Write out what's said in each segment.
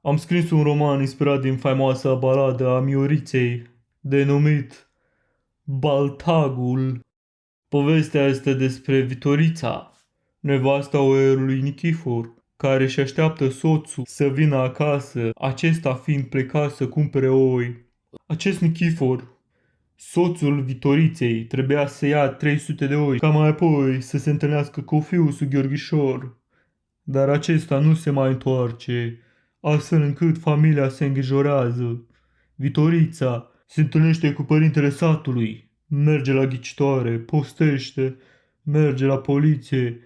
Am scris un roman inspirat din faimoasa baladă a Mioriței, denumit Baltagul. Povestea este despre Vitorița, nevasta oierului Nichifor, care își așteaptă soțul să vină acasă, acesta fiind plecat să cumpere oi. Acest Nichifor, soțul Vitoriței, trebuia să ia 300 de oi, ca mai apoi să se întâlnească cu fiul său Gheorghișor. Dar acesta nu se mai întoarce, astfel încât familia se îngrijorează. Vitorița se întâlnește cu părintele satului, merge la ghicitoare, postește, merge la poliție,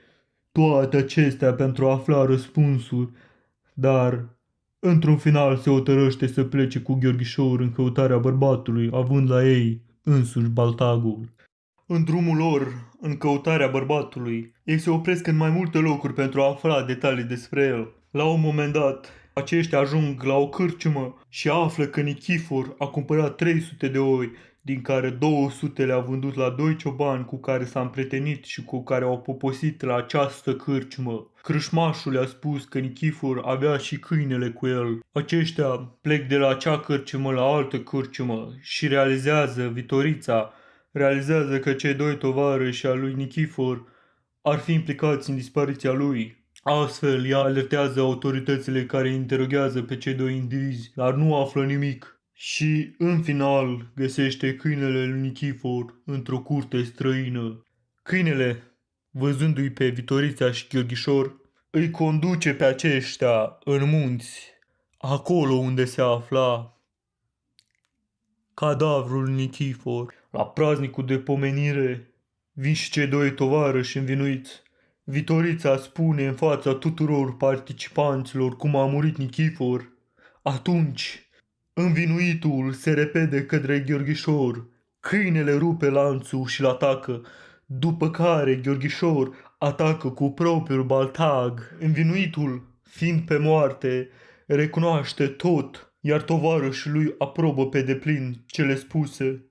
toate acestea pentru a afla răspunsuri, dar într-un final se hotărăște să plece cu Gheorghișor în căutarea bărbatului, având la ei însuși Baltagul. În drumul lor, în căutarea bărbatului, ei se opresc în mai multe locuri pentru a afla detalii despre el. La un moment dat, aceștia ajung la o cârciumă și află că Nichifor a cumpărat 300 de oi, din care 200 le-a vândut la doi ciobani cu care s-a împrietenit și cu care au poposit la această cârciumă. Crâșmașul le-a spus că Nichifor avea și câinele cu el. Aceștia plec de la acea cârciumă la altă cârciumă și realizează că cei doi tovarăși al lui Nichifor ar fi implicați în dispariția lui. Astfel, ea alertează autoritățile care interoghează pe cei doi indivizi, dar nu află nimic. Și, în final, găsește câinele lui Nichifor într-o curte străină. Câinele, văzându-i pe Vitorița și Gheorghișor, îi conduce pe aceștia în munți, acolo unde se afla cadavrul Nichifor. La praznicul de pomenire vin și cei doi tovarăși învinuiți. Vitorița spune în fața tuturor participanților cum a murit Nichifor. Atunci, învinuitul se repede către Gheorghișor. Câinele rupe lanțul și-l atacă, după care Gheorghișor atacă cu propriul baltag. Învinuitul, fiind pe moarte, recunoaște tot, iar tovarășul lui aprobă pe deplin cele spuse.